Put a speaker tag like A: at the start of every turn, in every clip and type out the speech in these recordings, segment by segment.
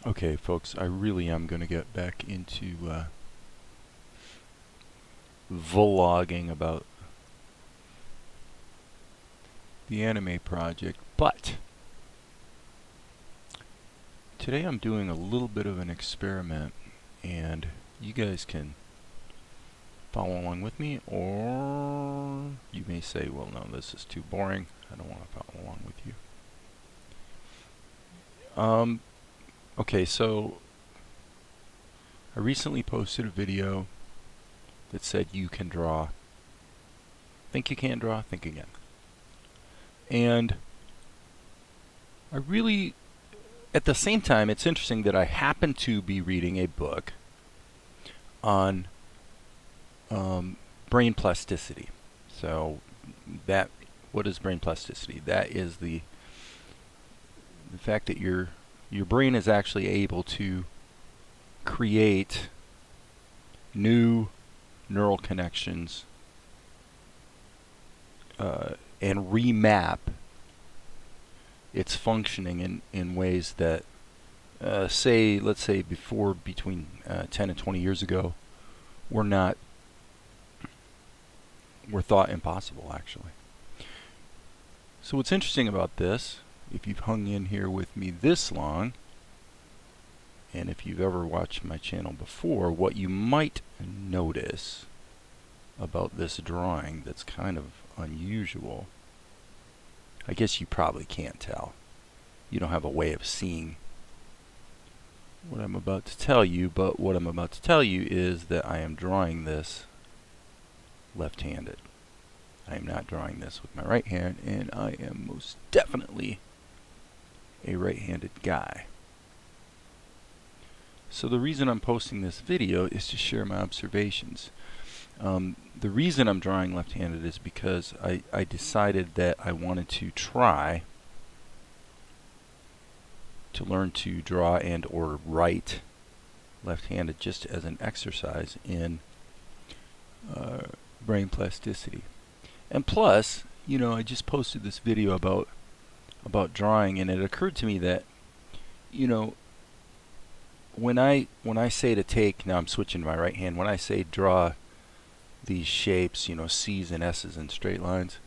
A: Okay, folks, I really am going to get back into vlogging about the anime project, but today I'm doing a little bit of an experiment, and you guys can follow along with me, or you may say, well, no, this is too boring. I don't want to follow along with you. Okay, so I recently posted a video that said you can draw. Think you can't draw? Think again. And I really, at the same time, it's interesting that I happen to be reading a book on brain plasticity. So that, what is brain plasticity? That is the fact that your brain is actually able to create new neural connections and remap its functioning in ways that let's say between 10 and 20 years ago were thought impossible, actually. So what's interesting about this, if you've hung in here with me this long, and if you've ever watched my channel before, what you might notice about this drawing that's kind of unusual, I guess you probably can't tell. You don't have a way of seeing what I'm about to tell you, but what I'm about to tell you is that I am drawing this left-handed. I am not drawing this with my right hand, and I am most definitely a right-handed guy. So the reason I'm posting this video is to share my observations. The reason I'm drawing left-handed is because I decided that I wanted to try to learn to draw and or write left-handed just as an exercise in brain plasticity. And plus, you know, I just posted this video about drawing, and it occurred to me that, you know, when I say to take, now I'm switching to my right hand, when I say draw these shapes, you know, C's and S's and straight lines,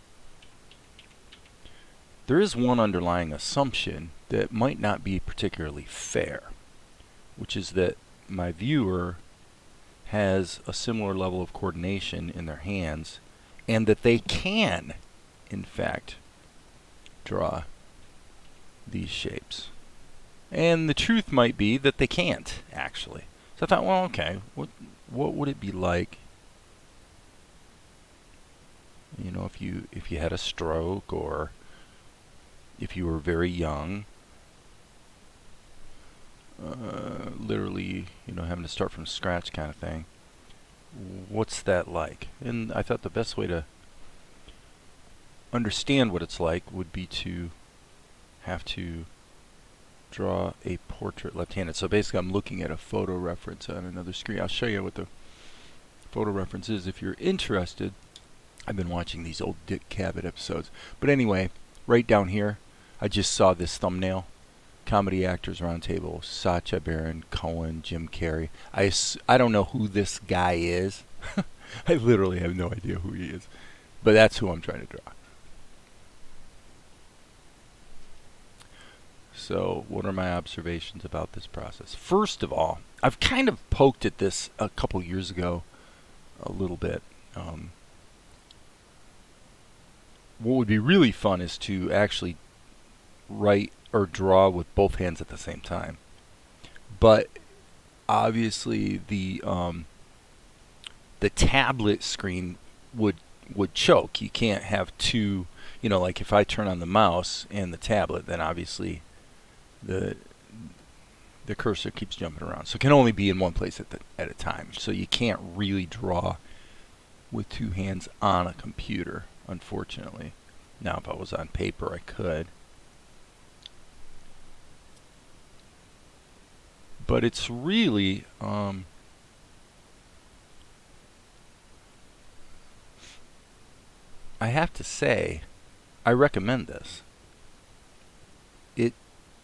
A: there is one underlying assumption that might not be particularly fair, which is that my viewer has a similar level of coordination in their hands, and that they can, in fact, draw these shapes. And the truth might be that they can't, actually. So I thought, well, okay, what would it be like, you know, if you had a stroke, or if you were very young, literally, you know, having to start from scratch kind of thing. What's that like? And I thought the best way to understand what it's like would be to have to draw a portrait left-handed. So basically I'm looking at a photo reference on another screen. I'll show you what the photo reference is if you're interested. I've been watching these old Dick Cavett episodes. But anyway, right down here, I just saw this thumbnail. Comedy Actors Roundtable, Sacha Baron Cohen, Jim Carrey. I don't know who this guy is. I literally have no idea who he is. But that's who I'm trying to draw. So what are my observations about this process? First of all, I've kind of poked at this a couple years ago a little bit. What would be really fun is to actually write or draw with both hands at the same time. But obviously the tablet screen would choke. You can't have two, you know, like if I turn on the mouse and the tablet, then obviously the cursor keeps jumping around. So it can only be in one place at a time. So you can't really draw with two hands on a computer, unfortunately. Now if I was on paper, I could. But it's really I have to say, I recommend this.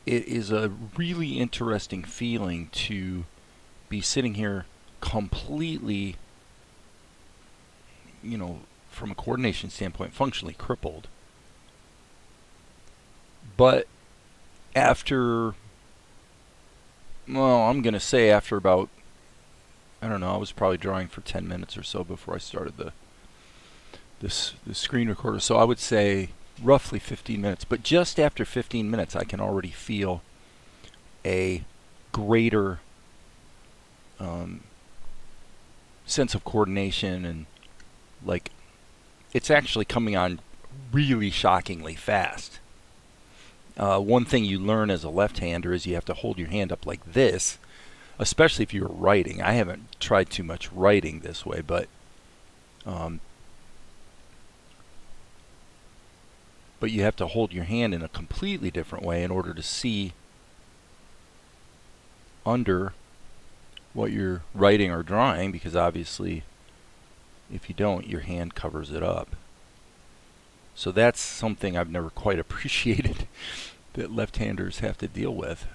A: it is a really interesting feeling to be sitting here completely, from a coordination standpoint, functionally crippled. But after, I'm going to say after about, I don't know, I was probably drawing for 10 minutes or so before I started the screen recorder. So I would say roughly 15 minutes. But just after 15 minutes, I can already feel a greater sense of coordination, and like it's actually coming on really shockingly fast. One thing you learn as a left-hander is you have to hold your hand up like this, especially if you're writing. I haven't tried too much writing this way, but you have to hold your hand in a completely different way in order to see under what you're writing or drawing, because obviously if you don't, your hand covers it up. So that's something I've never quite appreciated that left-handers have to deal with.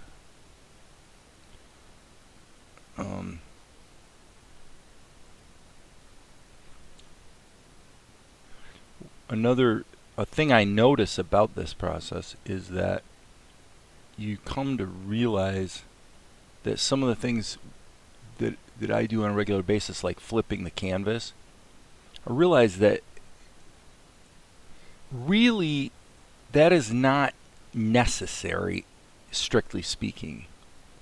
A: A thing I notice about this process is that you come to realize that some of the things that I do on a regular basis, like flipping the canvas, I realize that really that is not necessary, strictly speaking.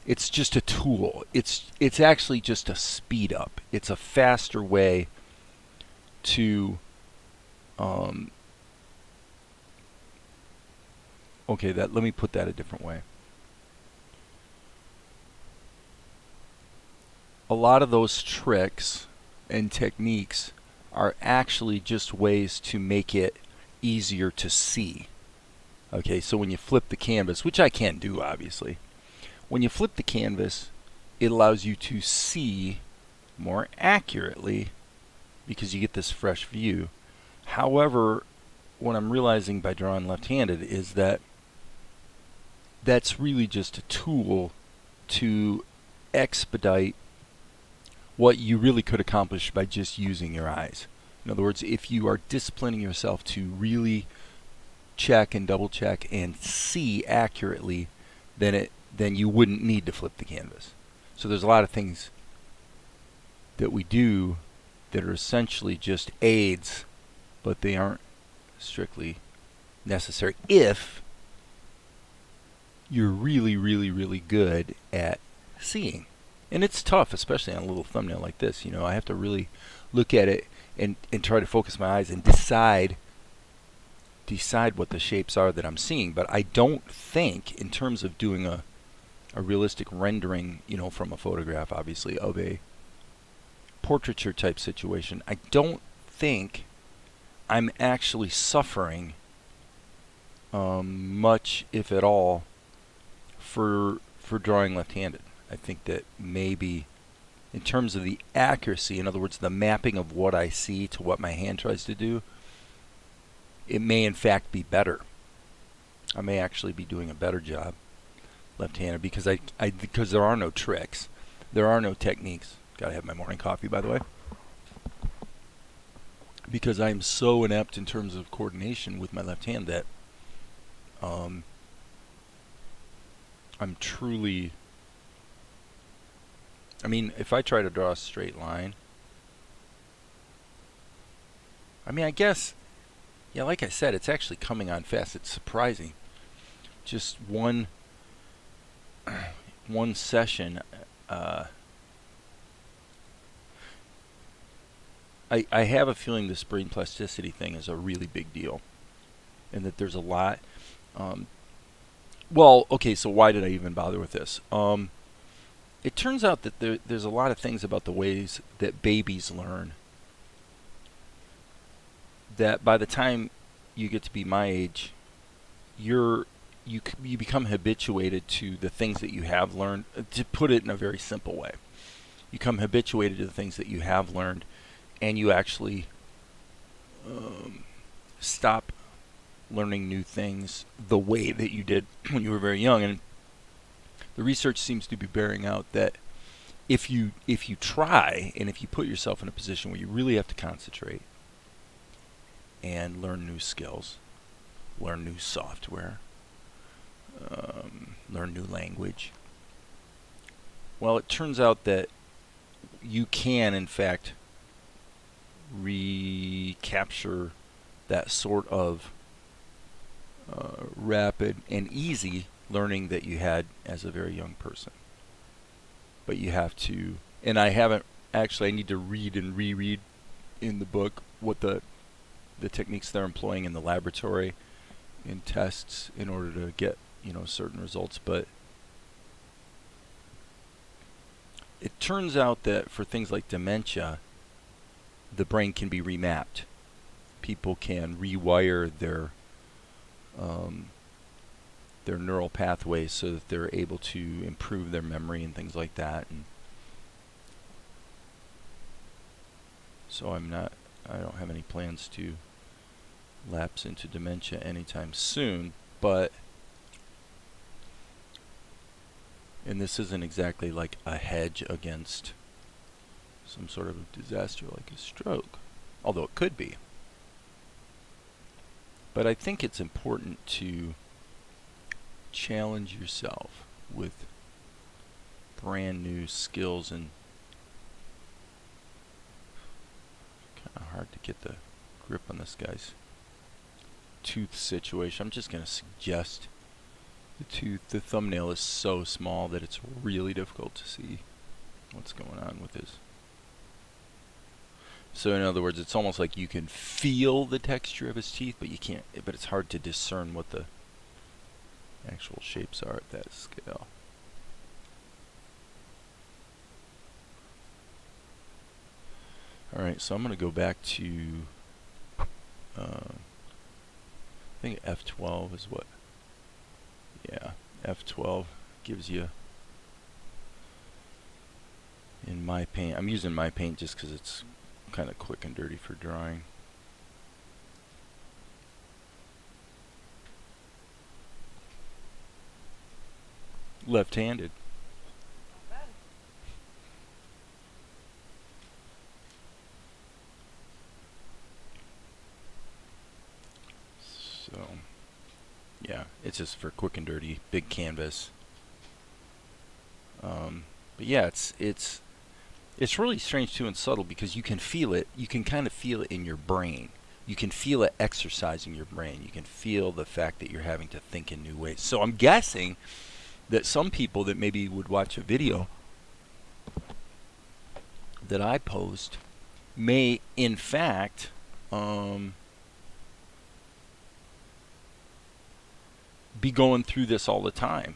A: It's just a tool. It's actually just a speed up. It's a faster way to let me put that a different way. A lot of those tricks and techniques are actually just ways to make it easier to see. Okay, so when you flip the canvas, which I can't do obviously, when you flip the canvas, it allows you to see more accurately because you get this fresh view. However, what I'm realizing by drawing left-handed is that that's really just a tool to expedite what you really could accomplish by just using your eyes. In other words, if you are disciplining yourself to really check and double check and see accurately, then you wouldn't need to flip the canvas. So there's a lot of things that we do that are essentially just aids, but they aren't strictly necessary if you're really, really, really good at seeing. And it's tough, especially on a little thumbnail like this. I have to really look at it and try to focus my eyes and decide what the shapes are that I'm seeing. But I don't think, in terms of doing a realistic rendering, from a photograph, obviously, of a portraiture type situation, I don't think I'm actually suffering much, if at all, for drawing left-handed. I think that maybe in terms of the accuracy, in other words, the mapping of what I see to what my hand tries to do, it may in fact be better. I may actually be doing a better job left-handed because because there are no tricks, there are no techniques. Gotta have my morning coffee, by the way. Because I'm so inept in terms of coordination with my left hand that I'm truly, if I try to draw a straight line, I guess, yeah, like I said, it's actually coming on fast. It's surprising. Just one session, I have a feeling this brain plasticity thing is a really big deal, and that there's a lot. So why did I even bother with this? It turns out that there's a lot of things about the ways that babies learn that by the time you get to be my age, you become habituated to the things that you have learned. To put it in a very simple way, you become habituated to the things that you have learned, and you actually stop learning new things the way that you did when you were very young. And the research seems to be bearing out that if you try and if you put yourself in a position where you really have to concentrate and learn new skills, learn new software, learn new language, well, it turns out that you can, in fact, recapture that sort of rapid and easy learning that you had as a very young person. But you have to, and I haven't actually, I need to read and reread in the book what the techniques they're employing in the laboratory in tests in order to get, you know, certain results. But it turns out that for things like dementia, the brain can be remapped. People can rewire their neural pathways so that they're able to improve their memory and things like that. And so I don't have any plans to lapse into dementia anytime soon, but, and this isn't exactly like a hedge against some sort of disaster like a stroke, although it could be. But I think it's important to challenge yourself with brand new skills, and kind of hard to get the grip on this guy's tooth situation. I'm just going to suggest the tooth. The thumbnail is so small that it's really difficult to see what's going on with his. So in other words, it's almost like you can feel the texture of his teeth, but you can't, but it's hard to discern what the actual shapes are at that scale. Alright, so I'm going to go back to, I think F12 is what, yeah, F12 gives you, in my paint, I'm using my paint just because it's kind of quick and dirty for drawing. Left-handed. So, yeah, it's just for quick and dirty, big canvas. But yeah, it's really strange too and subtle because you can feel it. You can kind of feel it in your brain. You can feel it exercising your brain. You can feel the fact that you're having to think in new ways. So I'm guessing that some people that maybe would watch a video that I post may, in fact, be going through this all the time,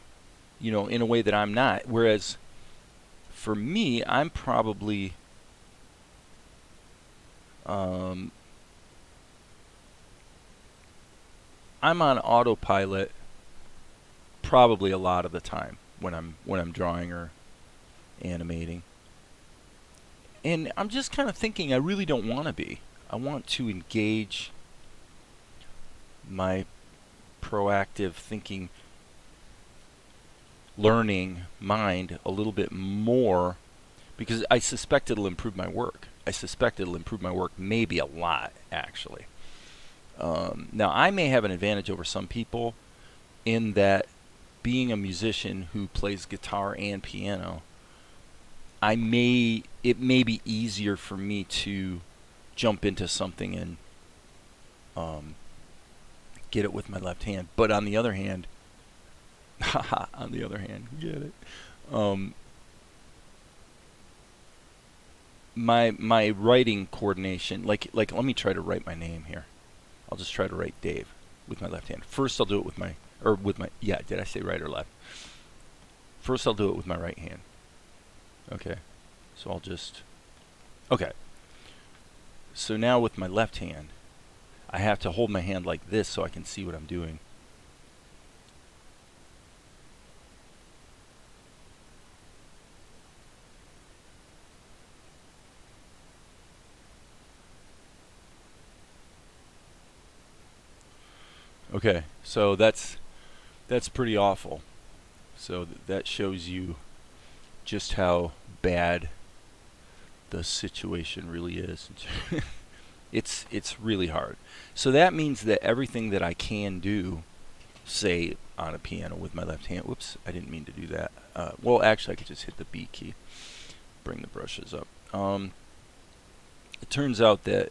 A: you know, in a way that I'm not. Whereas for me, I'm probably I'm on autopilot probably a lot of the time when I'm drawing or animating. And I'm just kind of thinking I really don't want to be. I want to engage my proactive thinking, learning mind a little bit more, because I suspect it'll improve my work. I suspect it'll improve my work maybe a lot, actually. Now, I may have an advantage over some people in that being a musician who plays guitar and piano, it may be easier for me to jump into something and get it with my left hand. But on the other hand, get it. My writing coordination, like let me try to write my name here. I'll just try to write Dave with my left hand. First I'll do it with my, yeah, did I say right or left? First I'll do it with my right hand. Okay, so I'll just, okay. So now with my left hand, I have to hold my hand like this so I can see what I'm doing. Okay, so that's pretty awful. So that shows you just how bad the situation really is. It's really hard. So that means that everything that I can do, say on a piano with my left hand, whoops, I didn't mean to do that. Well, actually I could just hit the B key, bring the brushes up. It turns out that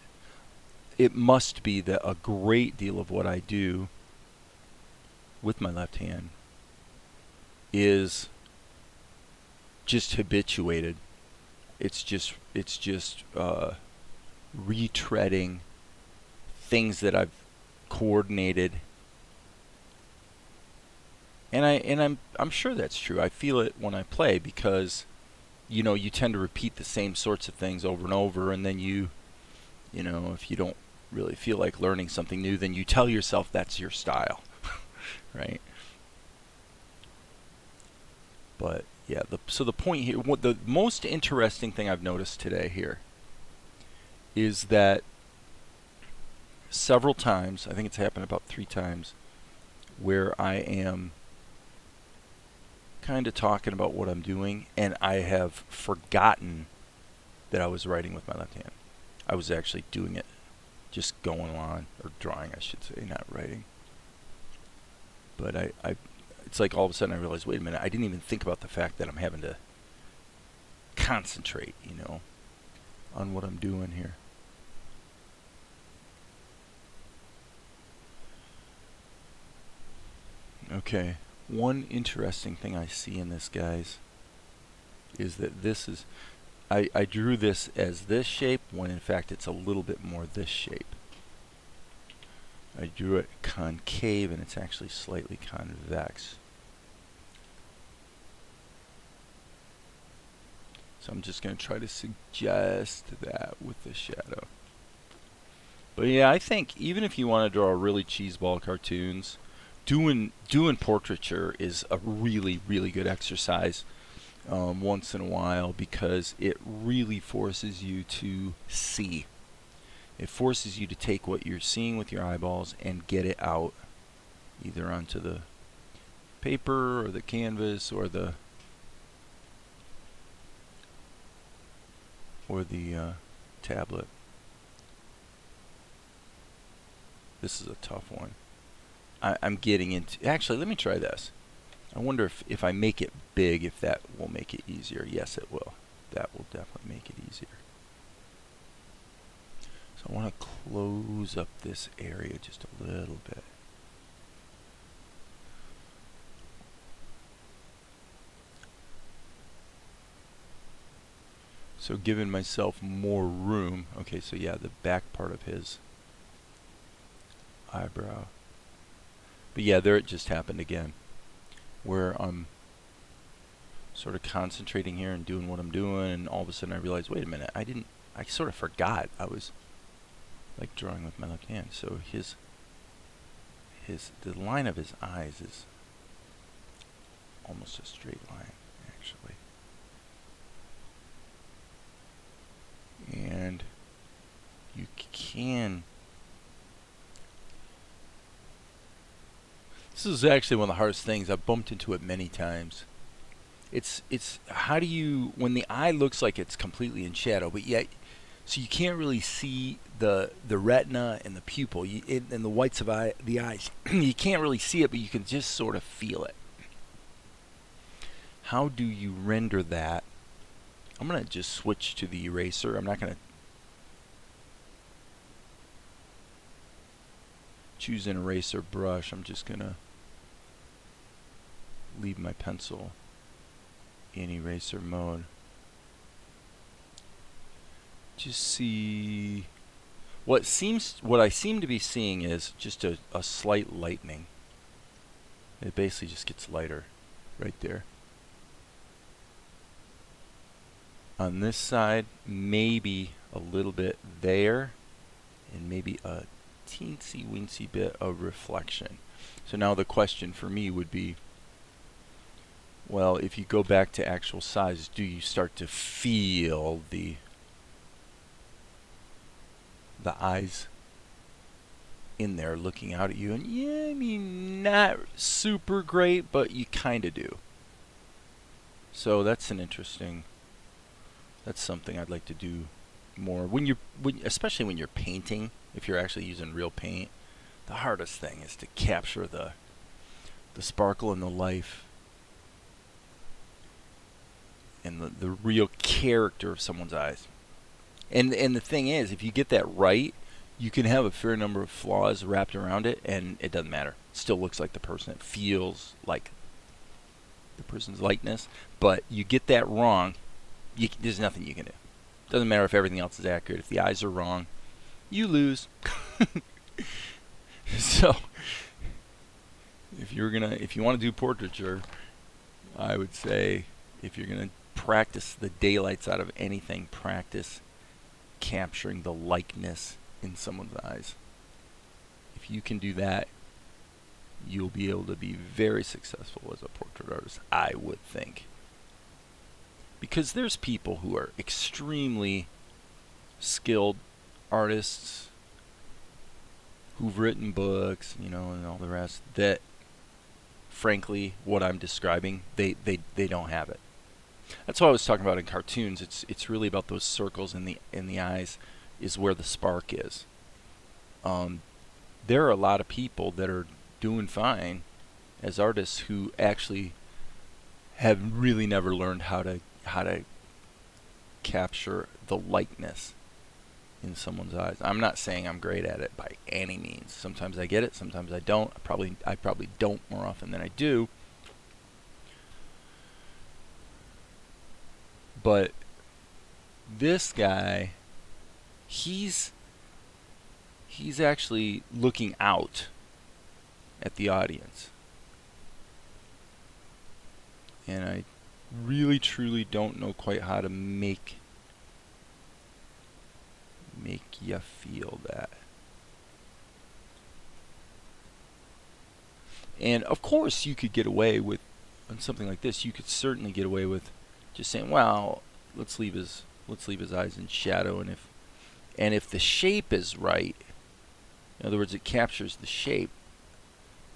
A: it must be that a great deal of what I do with my left hand is just habituated. It's just retreading things that I've coordinated, and I'm sure that's true. I feel it when I play because you know you tend to repeat the same sorts of things over and over, and then you know if you don't really feel like learning something new, then you tell yourself that's your style, right? But yeah, so the point here, what the most interesting thing I've noticed today here is that several times, I think it's happened about 3 times, where I am kind of talking about what I'm doing and I have forgotten that I was writing with my left hand. I was actually doing it, just going on, or drawing I should say, not writing. But it's like all of a sudden I realized, wait a minute, I didn't even think about the fact that I'm having to concentrate, you know, on what I'm doing here. Okay, one interesting thing I see in this, guys, is that this is, I drew this as this shape when in fact it's a little bit more this shape. I drew it concave and it's actually slightly convex. So I'm just going to try to suggest that with the shadow. But yeah, I think even if you want to draw really cheeseball cartoons, doing portraiture is a really, really good exercise once in a while, because it really forces you to see. It forces you to take what you're seeing with your eyeballs and get it out, either onto the paper or the canvas or the tablet. This is a tough one. I'm getting into, actually let me try this. I wonder if I make it big, if that will make it easier. Yes, it will. That will definitely make it easier. So I want to close up this area just a little bit. So giving myself more room. Okay, so yeah, the back part of his eyebrow. But yeah, there it just happened again, where I'm sort of concentrating here and doing what I'm doing, and all of a sudden I realize, wait a minute, I sort of forgot I was like drawing with my left hand. So the line of his eyes is almost a straight line, actually. And you can, this is actually one of the hardest things. I've bumped into it many times. It's how do you, when the eye looks like it's completely in shadow, but yet, so you can't really see the retina and the pupil and the whites of the eyes. You can't really see it, but you can just sort of feel it. How do you render that? I'm going to just switch to the eraser. I'm not going to choose an eraser brush. I'm just going to leave my pencil in eraser mode. Just see what I seem to be seeing is just a slight lightening. It basically just gets lighter right there. On this side, maybe a little bit there, and maybe a teensy weensy bit of reflection. So now the question for me would be, well, if you go back to actual size, do you start to feel the eyes in there looking out at you? And yeah, I mean, not super great, but you kind of do. So that's that's something I'd like to do more. Especially when you're painting, if you're actually using real paint, the hardest thing is to capture the sparkle and the life and the real character of someone's eyes. And the thing is, if you get that right, you can have a fair number of flaws wrapped around it, and it doesn't matter. It still looks like the person. It feels like the person's likeness. But you get that wrong, there's nothing you can do. Doesn't matter if everything else is accurate. If the eyes are wrong, you lose. So, if you want to do portraiture, I would say if you're gonna practice the daylights out of anything, practice capturing the likeness in someone's eyes. If you can do that, you'll be able to be very successful as a portrait artist, I would think. Because there's people who are extremely skilled artists who've written books, and all the rest, that frankly, what I'm describing, they don't have it. That's what I was talking about in cartoons. It's really about those circles in the eyes is where the spark is. There are a lot of people that are doing fine as artists who actually have really never learned how to capture the likeness in someone's eyes. I'm not saying I'm great at it by any means. Sometimes I get it, sometimes I don't. I probably don't more often than I do. But this guy, he's actually looking out at the audience. And I really truly don't know quite how to make you feel that. And of course you could get away with, on something like this, you could certainly get away with just saying, well, let's leave his eyes in shadow, and if the shape is right, in other words, it captures the shape,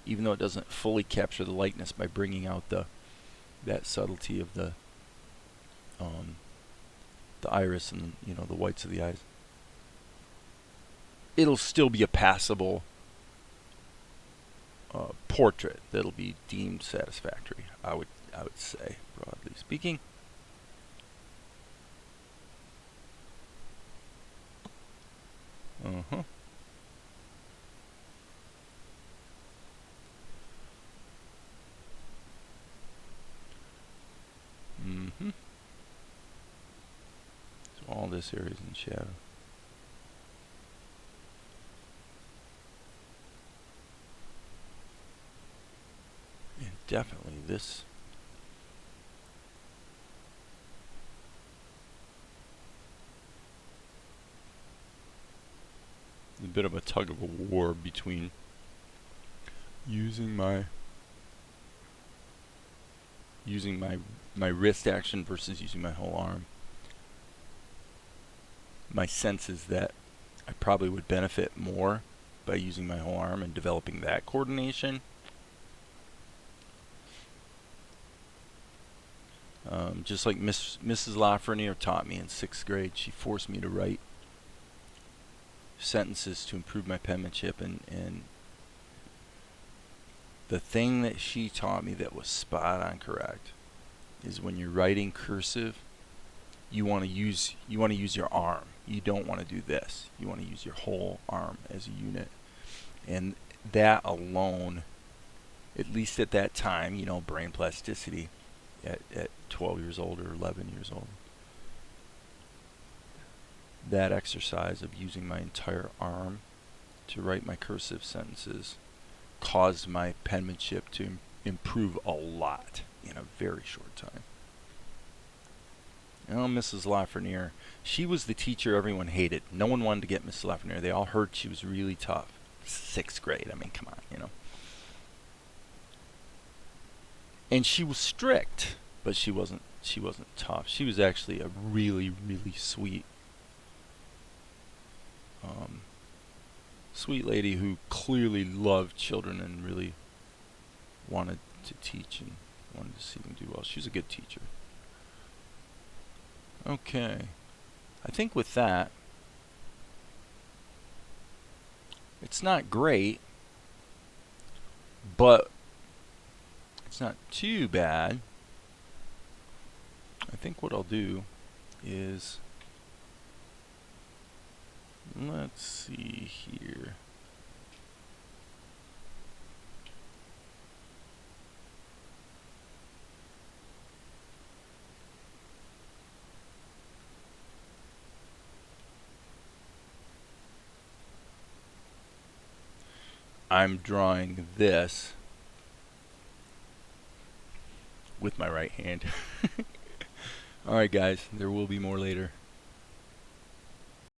A: even though it doesn't fully capture the likeness by bringing out that subtlety of the iris and the whites of the eyes, it'll still be a passable portrait that'll be deemed satisfactory. I would say, broadly speaking. Uh-huh. Mm-hmm. So all this area is in shadow. And definitely this. A bit of a tug of a war between using my wrist action versus using my whole arm. My sense is that I probably would benefit more by using my whole arm and developing that coordination. Just like Mrs. Lafreniere taught me in 6th grade, she forced me to write sentences to improve my penmanship, and the thing that she taught me that was spot on correct is when you're writing cursive, you want to use your arm. You don't want to do this. You want to use your whole arm as a unit. And that alone, at least at that time, brain plasticity at 12 years old or 11 years old, that exercise of using my entire arm to write my cursive sentences caused my penmanship to improve a lot in a very short time. Mrs. Lafreniere, she was the teacher everyone hated. No one wanted to get Mrs. Lafreniere. They all heard she was really tough. 6th grade, I mean, come on, And she was strict, but she wasn't tough. She was actually a really, really sweet lady who clearly loved children and really wanted to teach and wanted to see them do well. She was a good teacher. Okay, I think with that, it's not great, but it's not too bad. I think what I'll do is, let's see here. I'm drawing this with my right hand. Alright guys, there will be more later.